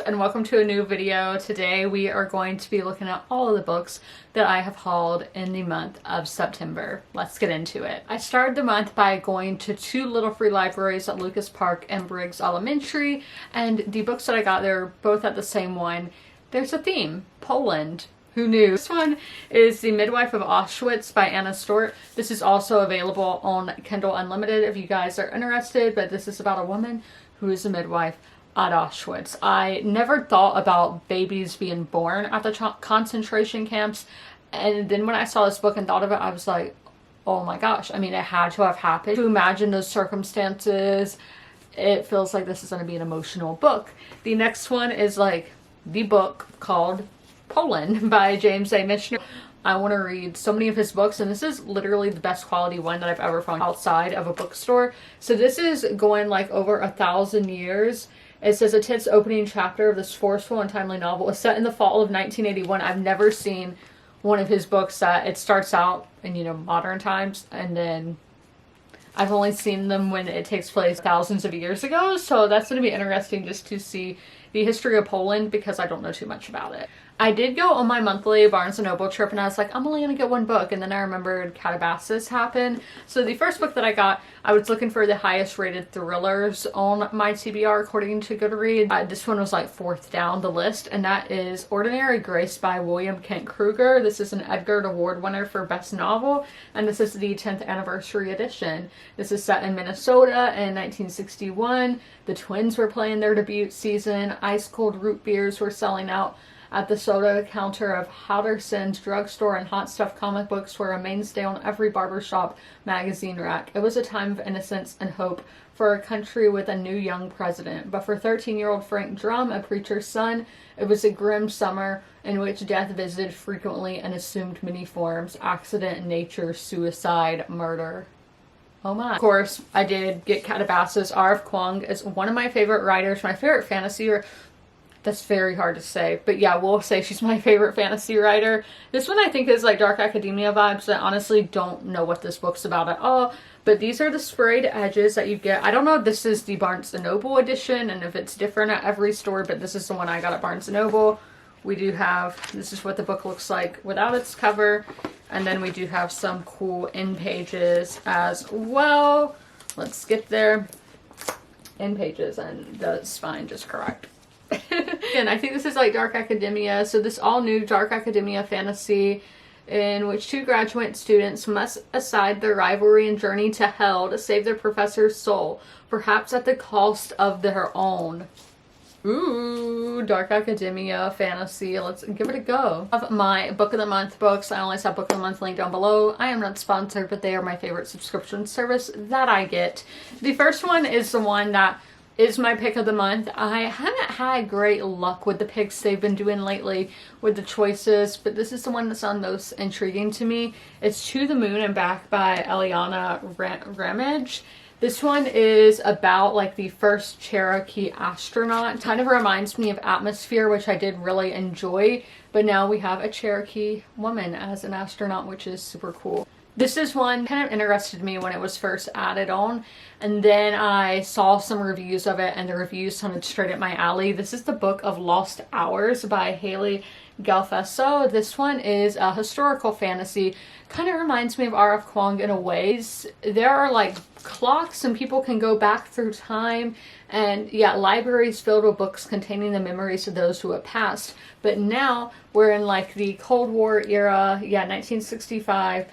and welcome to a new video. Today we are going to be looking at all of the books that I have hauled in the month of September. Let's get into it. I started the month by going to two little free libraries at Lucas Park and Briggs Elementary, and the books that I got there both at the same one. There's a theme: Poland. Who knew? This one is The Midwife of Auschwitz by Anna Stort. This is also available on Kindle Unlimited if you guys are interested, but this is about a woman who is a midwife at Auschwitz. I never thought about babies being born at the concentration camps, and then when I saw this book and thought of it, I was like, oh my gosh, I mean, it had to have happened. To imagine those circumstances, it feels like this is going to be an emotional book. The next one is like the book called Poland by James A. Michener. I want to read so many of his books, and this is literally the best quality one that I've ever found outside of a bookstore. So this is going like over 1,000 years. It says a tense opening chapter of this forceful and timely novel is set in the fall of 1981. I've never seen one of his books that it starts out in, modern times, and then I've only seen them when it takes place thousands of years ago. So that's going to be interesting just to see the history of Poland because I don't know too much about it. I did go on my monthly Barnes & Noble trip, and I was like, I'm only going to get one book, and then I remembered Calabasas happened. So the first book that I got, I was looking for the highest rated thrillers on my TBR according to Goodreads. This one was like fourth down the list, and that is Ordinary Grace by William Kent Kruger. This is an Edgar Award winner for Best Novel, and this is the 10th anniversary edition. This is set in Minnesota in 1961. The Twins were playing their debut season. Ice cold root beers were selling out at the soda counter of Houderson's drugstore, and hot stuff comic books were a mainstay on every barbershop magazine rack. It was a time of innocence and hope for a country with a new young president. But for 13-year-old Frank Drum, a preacher's son, it was a grim summer in which death visited frequently and assumed many forms: accident, nature, suicide, murder. Oh my. Of course, I did get Calabasas. R.F. Kuang is one of my favorite writers, my favorite fantasy. That's very hard to say, but yeah, we'll say she's my favorite fantasy writer. This one I think is like Dark Academia vibes. I honestly don't know what this book's about at all, but these are the sprayed edges that you get. I don't know if this is the Barnes & Noble edition and if it's different at every store, but this is the one I got at Barnes & Noble. We do have, this is what the book looks like without its cover, and then we do have some cool end pages as well. Let's get there. End pages, and the spine just correct. And I think this is like Dark Academia. So this all new Dark Academia fantasy in which two graduate students must aside their rivalry and journey to hell to save their professor's soul, perhaps at the cost of their own. Ooh, Dark Academia fantasy. Let's give it a go. Of my Book of the Month books, I always have Book of the Month link down below. I am not sponsored, but they are my favorite subscription service that I get. The first one is the one that is my pick of the month. I haven't had great luck with the picks they've been doing lately with the choices, but this is the one that sounds most intriguing to me. It's To the Moon and Back by Eliana Ramage. This one is about like the first Cherokee astronaut. Kind of reminds me of Atmosphere, which I did really enjoy, but now we have a Cherokee woman as an astronaut, which is super cool. This is one kind of interested me when it was first added on, and then I saw some reviews of it, and the reviews sounded straight up my alley. This is the Book of Lost Hours by Haley Galfaso. This one is a historical fantasy. Kind of reminds me of R.F. Kuang in a ways. There are like clocks and people can go back through time, and yeah, libraries filled with books containing the memories of those who have passed. But now we're in like the Cold War era, 1965.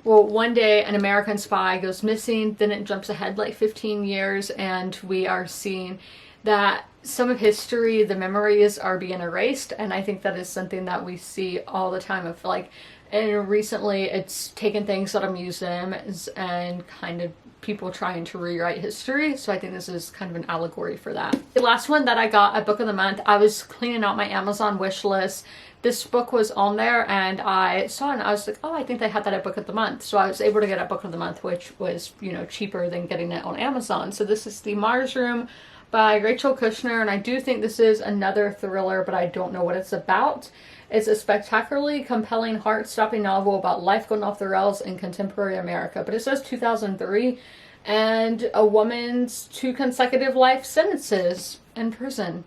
Well, one day an American spy goes missing, then it jumps ahead like 15 years, and we are seeing that some of history, the memories are being erased, and I think that is something that we see all the time of like, and recently it's taken things out of museums and kind of people trying to rewrite history, so I think this is kind of an allegory for that. The last one that I got at Book of the Month, I was cleaning out my Amazon wish list. This book was on there and I saw it and I was like, oh, I think they had that at Book of the Month. So I was able to get a Book of the Month, which was, cheaper than getting it on Amazon. So this is The Mars Room by Rachel Kushner, and I do think this is another thriller, but I don't know what it's about. It's a spectacularly compelling, heart-stopping novel about life going off the rails in contemporary America. But it says 2003, and a woman's 2 consecutive life sentences in prison.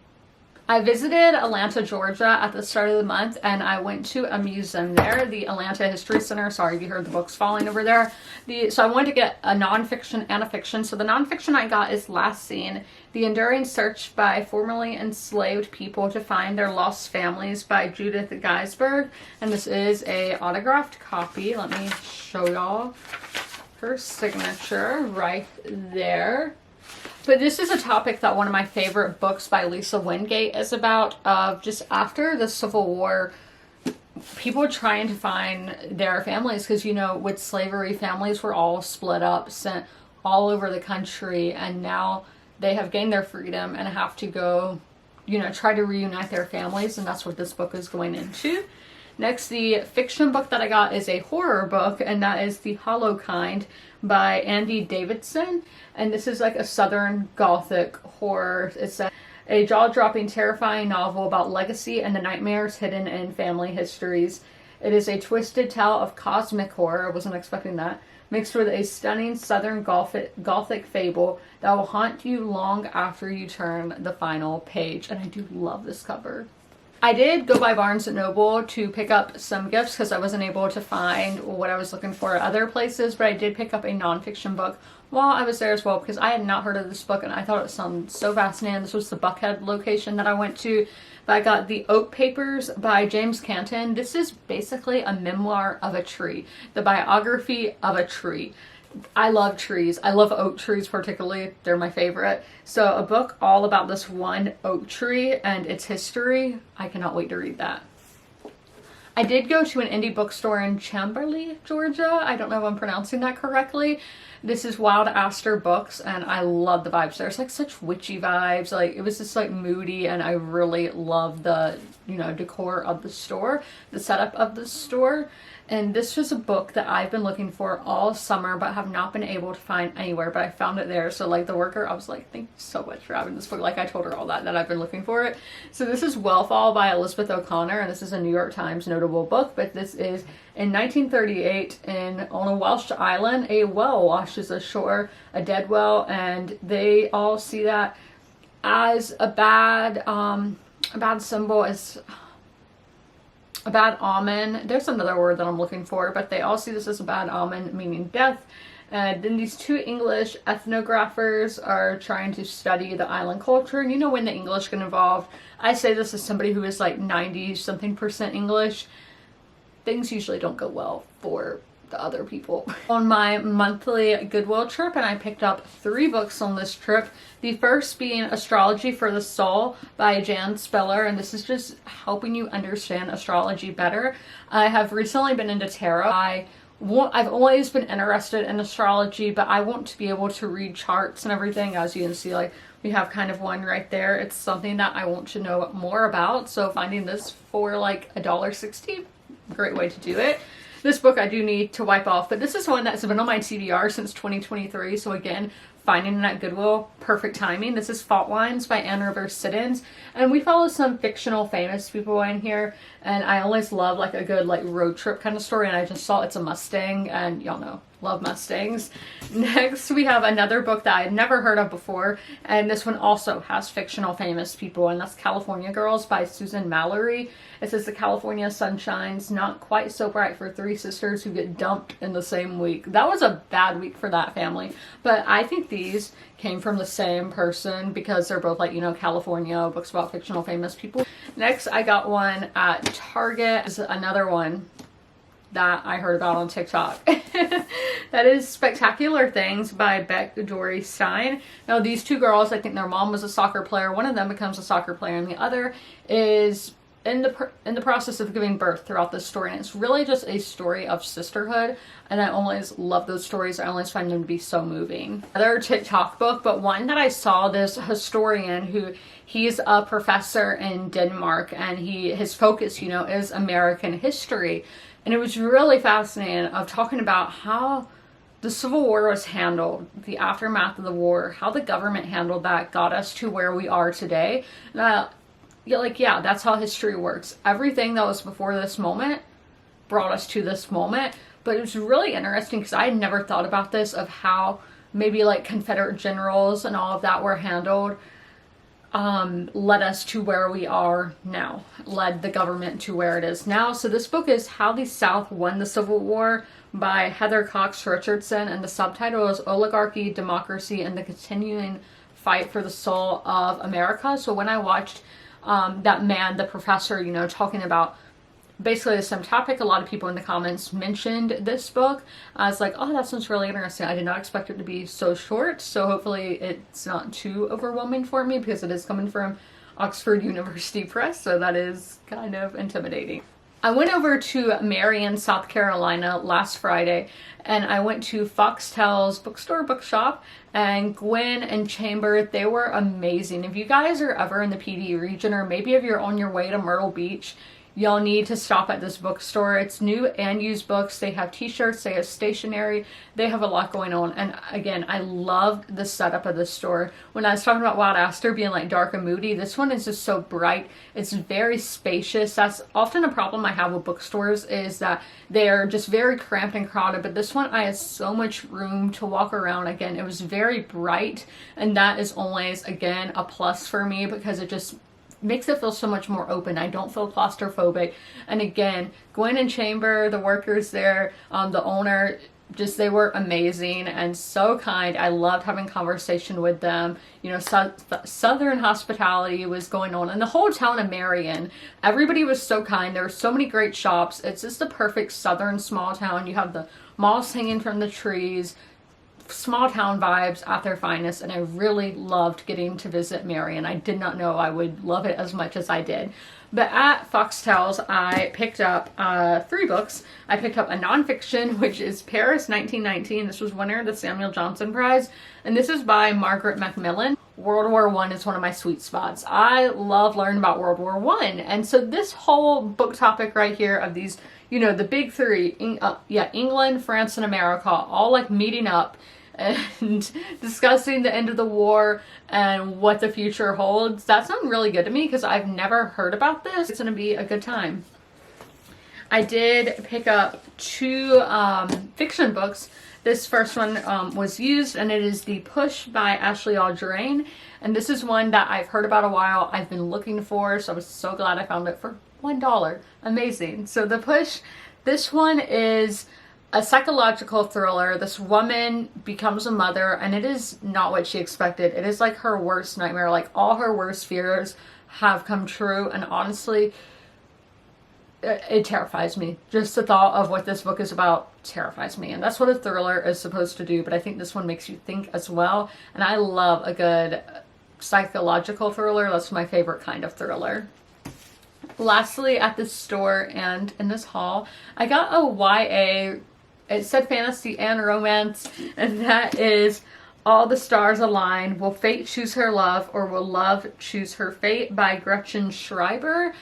I visited Atlanta, Georgia at the start of the month, and I went to a museum there, the Atlanta History Center. Sorry if you heard the books falling over there. So I wanted to get a nonfiction and a fiction. So the nonfiction I got is Last Seen, The Enduring Search by Formerly Enslaved People to Find Their Lost Families by Judith Geisberg. And this is a autographed copy. Let me show y'all her signature right there. But this is a topic that one of my favorite books by Lisa Wingate is about, of just after the Civil War, people trying to find their families, because, you know, with slavery, families were all split up, sent all over the country, and now they have gained their freedom and have to go, you know, try to reunite their families, and that's what this book is going into. Next, the fiction book that I got is a horror book, and that is The Hollow Kind by Andy Davidson. And this is like a Southern Gothic horror. It's a jaw-dropping, terrifying novel about legacy and the nightmares hidden in family histories. It is a twisted tale of cosmic horror, I wasn't expecting that, mixed with a stunning Southern Gothic fable that will haunt you long after you turn the final page. And I do love this cover. I did go by Barnes & Noble to pick up some gifts because I wasn't able to find what I was looking for at other places, but I did pick up a nonfiction book while I was there as well, because I had not heard of this book and I thought it sounded so fascinating. This was the Buckhead location that I went to. But I got The Oak Papers by James Canton. This is basically a memoir of a tree, the biography of a tree. I love trees. I love oak trees particularly. They're my favorite. So a book all about this one oak tree and its history. I cannot wait to read that. I did go to an indie bookstore in Chamberlain, Georgia. I don't know if I'm pronouncing that correctly. This is Wild Aster Books, and I love the vibes. There's like such witchy vibes. Like, it was just like moody, and I really love the, you know, decor of the store, the setup of the store. And this was a book that I've been looking for all summer, but have not been able to find anywhere, but I found it there. So like the worker, I was like, thank you so much for having this book. Like, I told her all that I've been looking for it. So this is Wellfall by Elizabeth O'Connor, and this is a New York Times notable book, but this is in 1938 on a Welsh island, a well washes ashore, a dead well, and they all see that as a bad symbol, as a bad omen. There's another word that I'm looking for, but they all see this as a bad omen, meaning death. And then these two English ethnographers are trying to study the island culture. And you know, when the English get involved, I say this as somebody who is like 90-something% English, things usually don't go well for the other people. On my monthly Goodwill trip, and I picked up 3 books on this trip. The first being Astrology for the Soul by Jan Speller, and this is just helping you understand astrology better. I have recently been into tarot. I've always been interested in astrology, but I want to be able to read charts and everything. As you can see, like, we have kind of one right there. It's something that I want to know more about, so finding this for like $1.60, great way to do it. This book I do need to wipe off, but this is one that's been on my TBR since 2023, so again, finding it at Goodwill, perfect timing. This is Fault Lines by Ann Rivers Siddons, and we follow some fictional famous people in here, and I always love like a good like road trip kind of story, and I just saw it's a Mustang, and y'all know, love Mustangs. Next, we have another book that I had never heard of before, and this one also has fictional famous people, and that's California Girls by Susan Mallory. It says the California sun shines not quite so bright for 3 sisters who get dumped in the same week. That was a bad week for that family, but I think these came from the same person because they're both like, you know, California books about fictional famous people. Next, I got one at Target. This is another one that I heard about on TikTok. That is Spectacular Things by Beck Dory Stein. Now, these 2 girls, I think their mom was a soccer player. One of them becomes a soccer player, and the other is in the process of giving birth throughout this story. And it's really just a story of sisterhood, and I always love those stories. I always find them to be so moving. Another TikTok book, but one that I saw, this historian who, he's a professor in Denmark, and his focus, you know, is American history. And it was really fascinating of talking about how the Civil War was handled, the aftermath of the war, how the government handled that, got us to where we are today. Yeah, that's how history works. Everything that was before this moment brought us to this moment. But it was really interesting because I had never thought about this, of how maybe like Confederate generals and all of that were handled. led us to where we are now, led the government to where it is now. So this book is How the South Won the Civil War by Heather Cox Richardson, and the subtitle is Oligarchy, Democracy, and the Continuing Fight for the Soul of America. So when I watched that man, the professor, you know, talking about basically the same topic, a lot of people in the comments mentioned this book. I was like, oh, that sounds really interesting. I did not expect it to be so short, so hopefully it's not too overwhelming for me, because it is coming from Oxford University Press, so that is kind of intimidating. I went over to Marion, South Carolina last Friday, and I went to Foxtel's bookstore, bookshop, and Gwen and Chamber. They were amazing. If you guys are ever in the PD region, or maybe if you're on your way to Myrtle Beach, y'all need to stop at this bookstore. It's new and used books. They have t-shirts, they have stationery, they have a lot going on. And again, I loved the setup of this store. When I was talking about Wild Aster being like dark and moody, this one is just so bright. It's very spacious. That's often a problem I have with bookstores, is that they're just very cramped and crowded. But this one, I had so much room to walk around. Again, it was very bright, and that is always, again, a plus for me, because it just makes it feel so much more open. I don't feel claustrophobic. And again, Gwen and Chamber, the workers there, the owner, just, they were amazing and so kind. I loved having conversation with them. You know, Southern hospitality was going on, and the whole town of Marion, everybody was so kind. There were so many great shops. It's just the perfect Southern small town. You have the moss hanging from the trees, small town vibes at their finest, and I really loved getting to visit Marion. I did not know I would love it as much as I did. But at Foxtel's, I picked up 3 books. I picked up a nonfiction, which is Paris 1919. This was winner of the Samuel Johnson Prize, and this is by Margaret Macmillan. World War I is one of my sweet spots. I love learning about World War I, and so this whole book topic right here of these, you know, the big 3, England, France, and America, all like meeting up and discussing the end of the war and what the future holds. That sounded really good to me, because I've never heard about this. It's going to be a good time. I did pick up 2 fiction books. This first one was used, and it is The Push by Ashley Audrain. And this is one that I've heard about a while. I've been looking for, so I was so glad I found it for $1. Amazing. So The Push, this one is a psychological thriller. This woman becomes a mother, and it is not what she expected. It is like her worst nightmare. Like, all her worst fears have come true, and honestly, it terrifies me. Just the thought of what this book is about terrifies me, and that's what a thriller is supposed to do. But I think this one makes you think as well, and I love a good psychological thriller. That's my favorite kind of thriller. Lastly, at this store and in this haul, I got a YA. It said fantasy and romance, and that is All the Stars Align. Will Fate Choose Her Love, or Will Love Choose Her Fate by Gretchen Schreiber.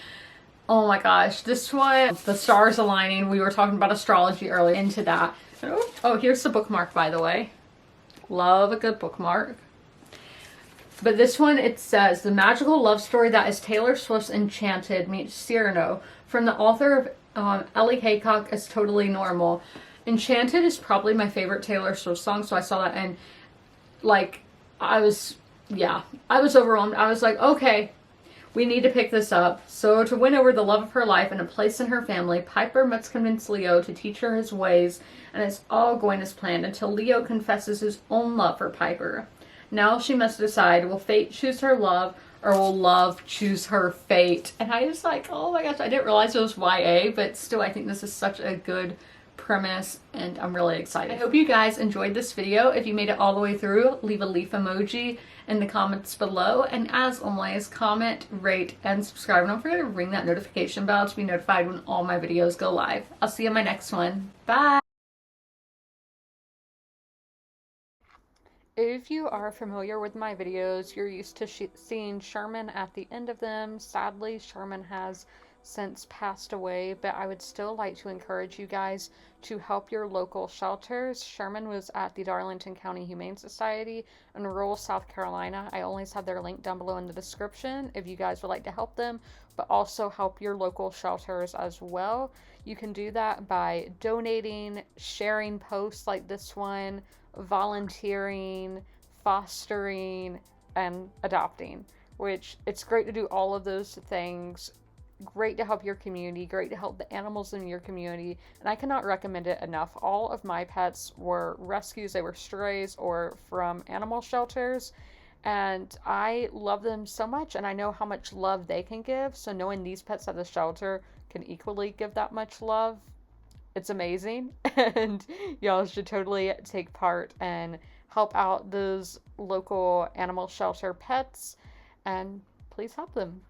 Oh my gosh, this one, the stars aligning. We were talking about astrology earlier, into that. Oh, here's the bookmark, by the way. Love a good bookmark. But this one, it says, the magical love story that is Taylor Swift's Enchanted meets Cyrano, from the author of Ellie Haycock as Totally Normal. Enchanted is probably my favorite Taylor Swift song, so I saw that, and like, I was overwhelmed. I was like, okay, we need to pick this up. So to win over the love of her life and a place in her family, Piper must convince Leo to teach her his ways, and it's all going as planned until Leo confesses his own love for Piper. Now she must decide, will fate choose her love, or will love choose her fate? And I was like, oh my gosh, I didn't realize it was YA, but still, I think this is such a good premise, and I'm really excited. I hope you guys enjoyed this video. If you made it all the way through, leave a leaf emoji in the comments below, and as always, comment, rate, and subscribe, and don't forget to ring that notification bell to be notified when all my videos go live. I'll see you in my next one. Bye! If you are familiar with my videos, you're used to seeing Sherman at the end of them. Sadly, Sherman has since passed away, but I would still like to encourage you guys to help your local shelters. Sherman was at the Darlington County Humane Society in rural South Carolina. I always have their link down below in the description if you guys would like to help them, but also help your local shelters as well. You can do that by donating, sharing posts like this one, volunteering, fostering, and adopting. which it's great to do all of those things. Great to help your community, great to help the animals in your community, and I cannot recommend it enough. All of my pets were rescues, they were strays or from animal shelters, and I love them so much, and I know how much love they can give, so knowing these pets at the shelter can equally give that much love, it's amazing. And y'all should totally take part and help out those local animal shelter pets, and please help them.